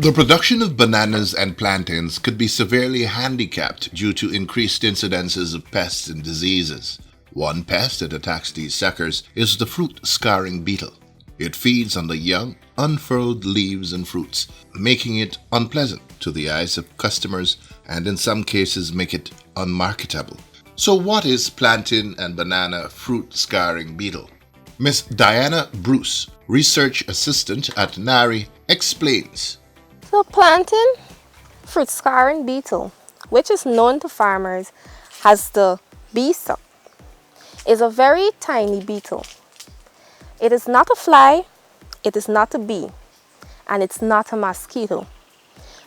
The production of bananas and plantains could be severely handicapped due to increased incidences of pests and diseases. One pest that attacks these suckers is the fruit-scarring beetle. It feeds on the young, unfurled leaves and fruits, making it unpleasant to the eyes of customers and in some cases make it unmarketable. So what is plantain and banana fruit-scarring beetle? Miss Diana Bruce, Research Assistant at Narei, explains. So plantain fruit-scarring beetle, which is known to farmers as the bee suck, is a very tiny beetle. It is not a fly, it is not a bee, and it's not a mosquito.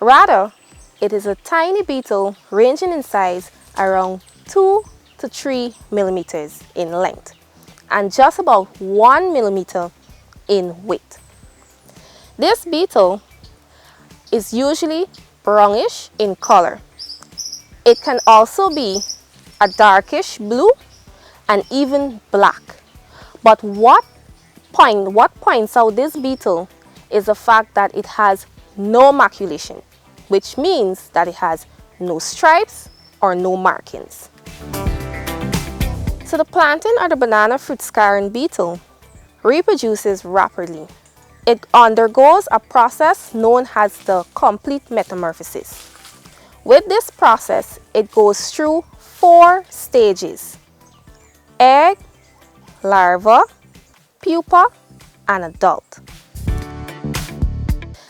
Rather, it is a tiny beetle ranging in size around 2 to 3 millimeters in length and just about 1 millimeter in weight. This beetle is usually brownish in color. It can also be a darkish blue and even black. But what points out this beetle is the fact that it has no maculation, which means that it has no stripes or no markings. So the plantain or the banana fruit-scarring beetle reproduces rapidly. It undergoes a process known as the complete metamorphosis. With this process, it goes through 4 stages: egg, larva, pupa, and adult.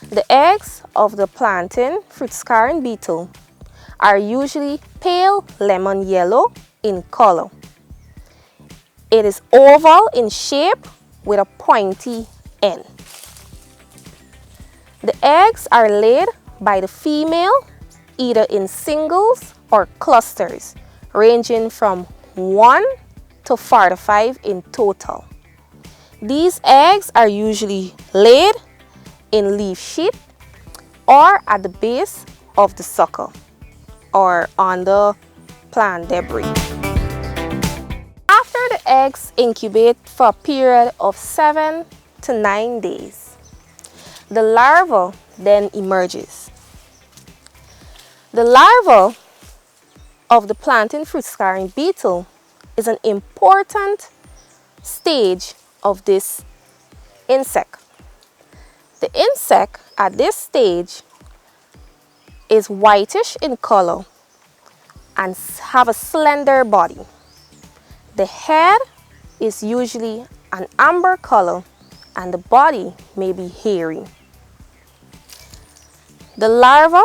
The eggs of the plantain fruit-scarring beetle are usually pale lemon yellow in color. It is oval in shape with a pointy end. The eggs are laid by the female either in singles or clusters, ranging from 1 to 45 in total. These eggs are usually laid in leaf sheath or at the base of the sucker or on the plant debris. After the eggs incubate for a period of 7 to 9 days, the larva then emerges. The larva of the plantain fruit-scarring beetle is an important stage of this insect. The insect at this stage is whitish in color and have a slender body. The head is usually an amber color and the body may be hairy. The larva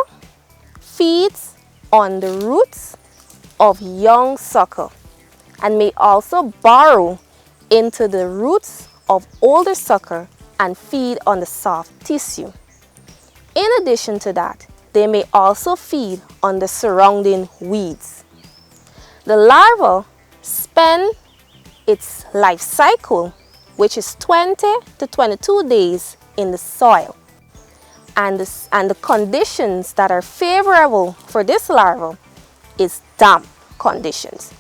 feeds on the roots of young sucker and may also burrow into the roots of older sucker and feed on the soft tissue. In addition to that, they may also feed on the surrounding weeds. The larva spend its life cycle, which is 20 to 22 days in the soil. And the conditions that are favorable for this larva is damp conditions.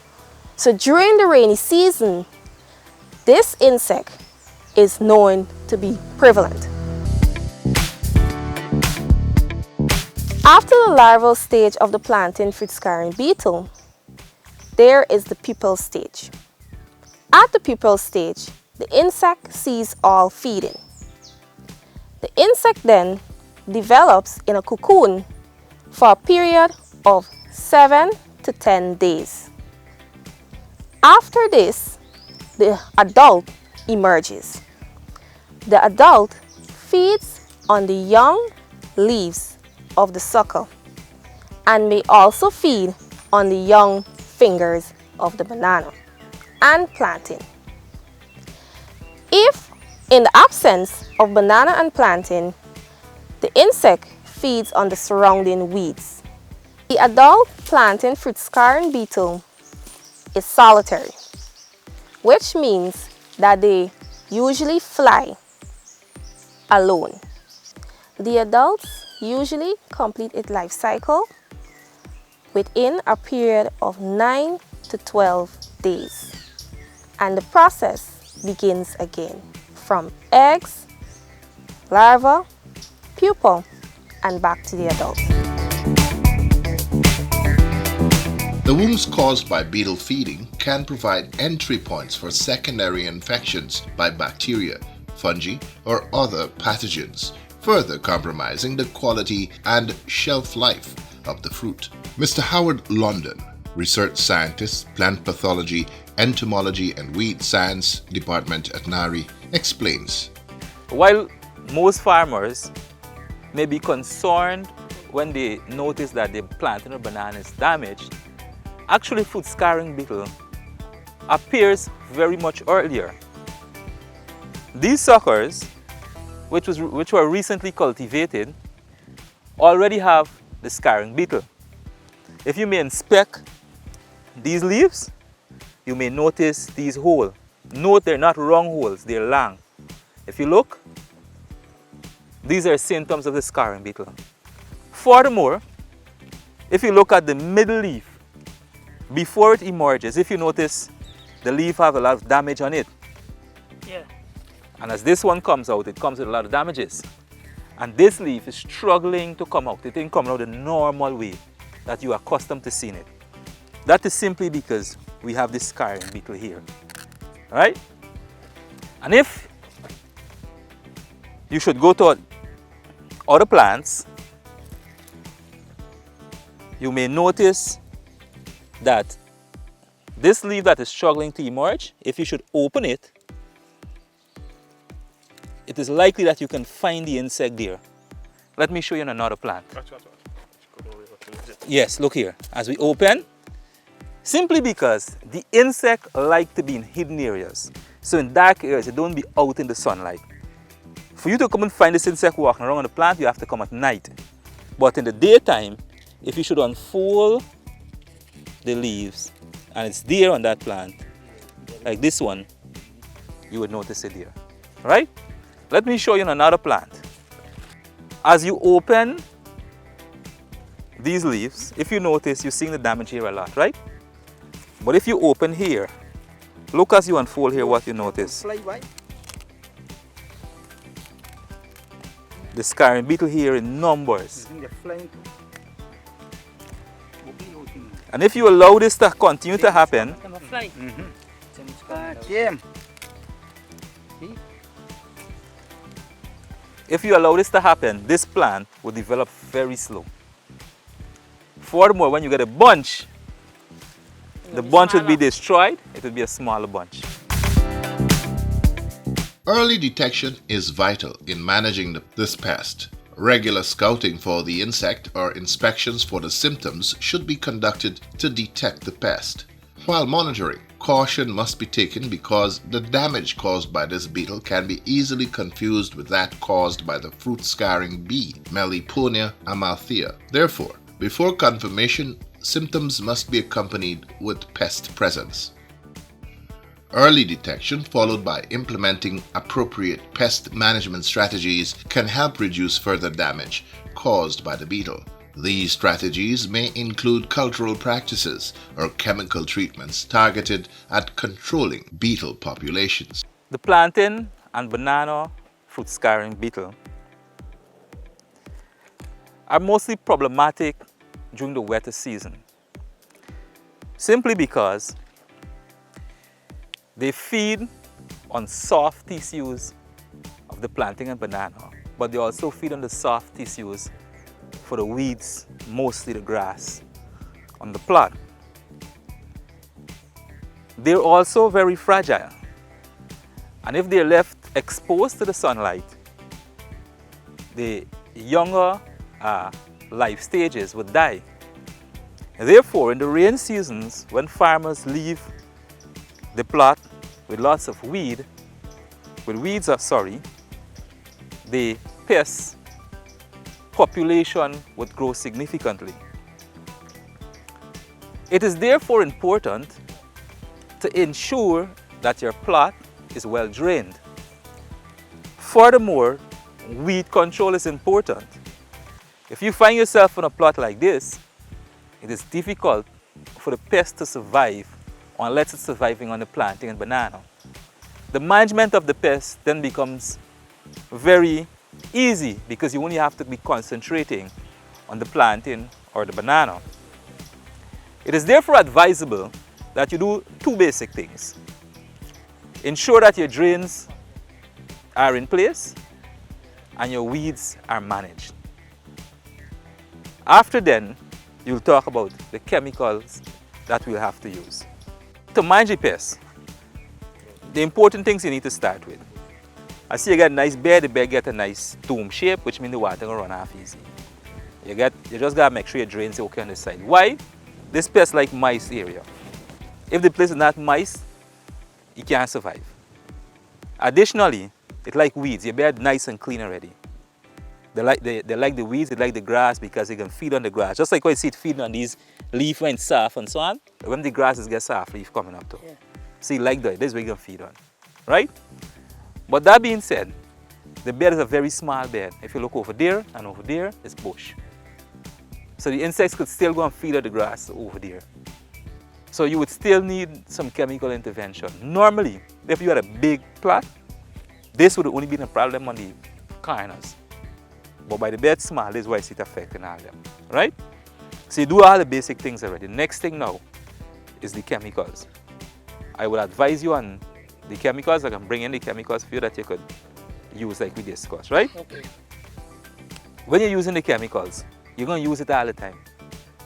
So during the rainy season, this insect is known to be prevalent. After the larval stage of the plantain fruit-scarring beetle, there is the pupal stage. At the pupal stage, the insect ceases all feeding. The insect then develops in a cocoon for a period of 7 to 10 days. After this, the adult emerges. The adult feeds on the young leaves of the sucker and may also feed on the young fingers of the banana and plantain. If in the absence of banana and plantain, the insect feeds on the surrounding weeds. The adult plantain fruit-scarring beetle is solitary, which means that they usually fly alone. The adults usually complete its life cycle within a period of 9 to 12 days. And the process begins again from eggs, larva, pupa, and back to the adult. The wounds caused by beetle feeding can provide entry points for secondary infections by bacteria, fungi, or other pathogens, further compromising the quality and shelf life of the fruit. Mr. Howard London, research scientist, plant pathology, entomology and weed science department at Narei, explains. While most farmers may be concerned when they notice that their plantain or banana is damaged, actually fruit scarring beetle appears very much earlier. These suckers, which were recently cultivated, already have the scarring beetle. If you may inspect these leaves, you may notice these holes. Note they're not wrong holes, they're long. If you look, these are symptoms of the scarring beetle. Furthermore, if you look at the middle leaf, before it emerges, if you notice the leaf have a lot of damage on it. Yeah. And as this one comes out, it comes with a lot of damages. And this leaf is struggling to come out. It didn't come out the normal way that you are accustomed to seeing it. That is simply because we have this scarring beetle here. Right? And if you should go to other plants, you may notice that this leaf that is struggling to emerge, if you should open it, it is likely that you can find the insect there. Let me show you in another plant. Yes, look here. As we open, simply because the insect like to be in hidden areas. So in dark areas, it don't be out in the sunlight. For you to come and find this insect walking around on the plant, you have to come at night. But in the daytime, if you should unfold the leaves and it's there on that plant, like this one, you would notice it there. Right? Let me show you in another plant. As you open these leaves, if you notice, you're seeing the damage here a lot, right? But if you open here, look as you unfold here what you notice. The scarring beetle here in numbers. And if you allow this to continue to happen, if you allow this to happen, this plant will develop very slow. Furthermore, when you get a bunch, the bunch would be destroyed, it would be a smaller bunch. Early detection is vital in managing this pest. Regular scouting for the insect or inspections for the symptoms should be conducted to detect the pest. While monitoring, caution must be taken because the damage caused by this beetle can be easily confused with that caused by the fruit-scarring bee, Melipona amalthea. Therefore, before confirmation, symptoms must be accompanied with pest presence. Early detection, followed by implementing appropriate pest management strategies, can help reduce further damage caused by the beetle. These strategies may include cultural practices or chemical treatments targeted at controlling beetle populations. The plantain and banana fruit scarring beetle are mostly problematic during the wetter season, simply because they feed on soft tissues of the plantain and banana, but they also feed on the soft tissues for the weeds, mostly the grass on the plot. They're also very fragile, and if they're left exposed to the sunlight, the younger life stages would die. Therefore, in the rain seasons, when farmers leave the plot with lots of weeds, the pest population would grow significantly. It is therefore important to ensure that your plot is well drained. Furthermore, weed control is important. If you find yourself on a plot like this, it is difficult for the pest to survive unless it's surviving on the plantain and banana. The management of the pest then becomes very Easy, because you only have to be concentrating on the plantain or the banana. It is therefore advisable that you do two basic things. Ensure that your drains are in place and your weeds are managed. After then, you'll talk about the chemicals that we'll have to use. To manage the pests, the important things you need to start with. I see you get a nice bed, the bed get a nice dome shape, which means the water will run off easy. You just gotta make sure your drains are okay on the side. Why? This pest like mice area. If the place is not mice, it can't survive. Additionally, it like weeds. Your bed nice and clean already. They like the weeds, they like the grass because they can feed on the grass. Just like when you see it feeding on these leaf when it's soft and so on. When the grasses get soft, leaf coming up too. Yeah. See, like that, this is where you can feed on, right? But that being said, the bed is a very small bed. If you look over there and over there, it's bush. So the insects could still go and feed on the grass over there. So you would still need some chemical intervention. Normally, if you had a big plot, this would only be a problem on the corners. But by the bed small, this is why it's affecting all of them, right? So you do all the basic things already. The next thing now is the chemicals. I would advise you on the chemicals. I can bring in the chemicals for you that you could use like we discussed, right? Okay. When you're using the chemicals, you're going to use it all the time.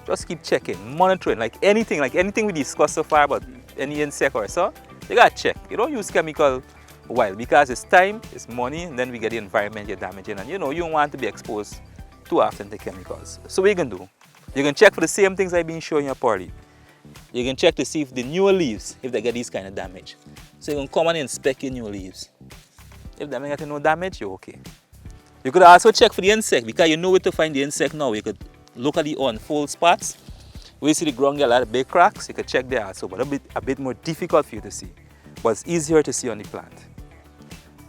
Just keep checking, monitoring, like anything we discussed so far about any insect or so, you got to check. You don't use chemical while because it's time, it's money, and then we get the environment you're damaging, and you know you don't want to be exposed too often to chemicals. So what you can do, you can check for the same things I've been showing you party. You can check to see if the newer leaves, if they get these kind of damage. So you can come and inspect your new leaves. If they get no damage, you're okay. You could also check for the insect because you know where to find the insect now. You could look at the unfold spots. Where you see the ground get a lot of big cracks, you could check there also, but a bit more difficult for you to see. But it's easier to see on the plant.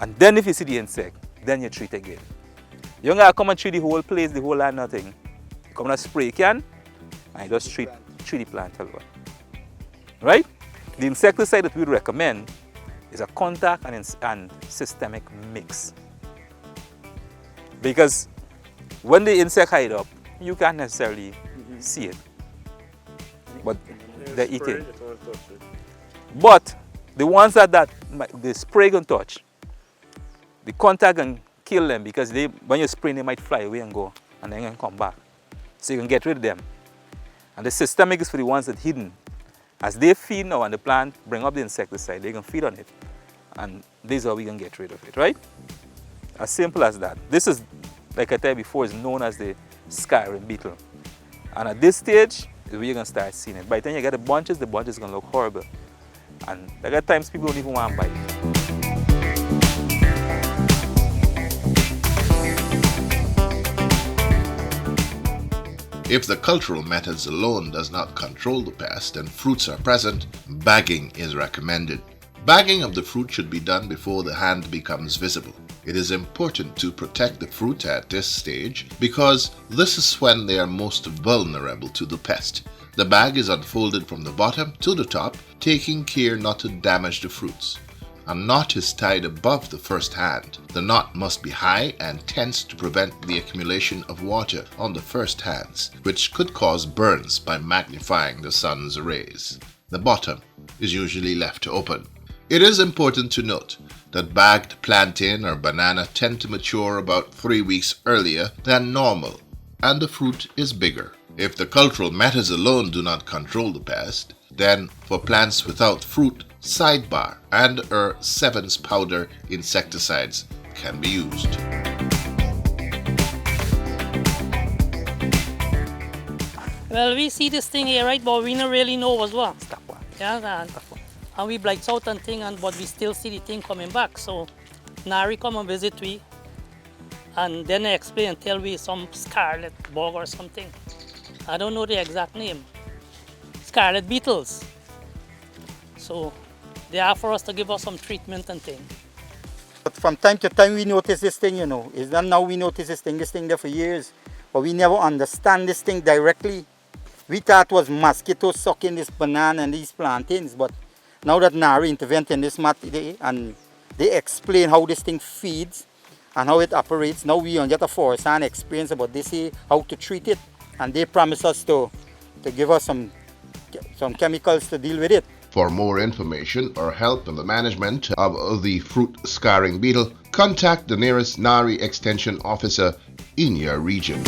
And then if you see the insect, then you treat again. You don't gotta come and treat the whole place, the whole land, nothing. You come and a spray can, and you just treat the plant alone. Right? The insecticide that we would recommend is a contact and systemic mix. Because when the insect hide up, you can't necessarily see it. But they're eating. But the ones that the spray can touch, the contact can kill them because when you spray, they might fly away and go, and then can come back. So you can get rid of them. And the systemic is for the ones that are hidden. As they feed now and the plant bring up the insecticide, they can feed on it. And this is how we can get rid of it, right? As simple as that. This is, like I told you before, is known as the scarring beetle. And at this stage, is where you're going to start seeing it. By the time you get the bunches are going to look horrible. And there are times people don't even want to bite it. If the cultural methods alone does not control the pest and fruits are present, bagging is recommended. Bagging of the fruit should be done before the hand becomes visible. It is important to protect the fruit at this stage because this is when they are most vulnerable to the pest. The bag is unfolded from the bottom to the top, taking care not to damage the fruits. A knot is tied above the first hand. The knot must be high and tense to prevent the accumulation of water on the first hands, which could cause burns by magnifying the sun's rays. The bottom is usually left open. It is important to note that bagged plantain or banana tend to mature about 3 weeks earlier than normal, and the fruit is bigger. If the cultural methods alone do not control the pest, then for plants without fruit, sidebar and/or Sevens powder insecticides can be used. Well, we see this thing here, right, but we don't really know what's what. Yeah, and we blight out and thing, but we still see the thing coming back. So Narei come and visit we, and then they explain and tell we some scarlet bug or something. I don't know the exact name. Scarlet beetles. So they are for us to give us some treatment and thing. But from time to time we notice this thing, you know. It's not now we notice this thing there for years. But we never understand this thing directly. We thought it was mosquitoes sucking this banana and these plantains, but now that Narei intervened in this matter and they explain how this thing feeds and how it operates. Now we get a first-hand experience about this here, how to treat it, and they promise us to give us some chemicals to deal with it. For more information or help in the management of the fruit scarring beetle, contact the nearest Narei Extension officer in your region.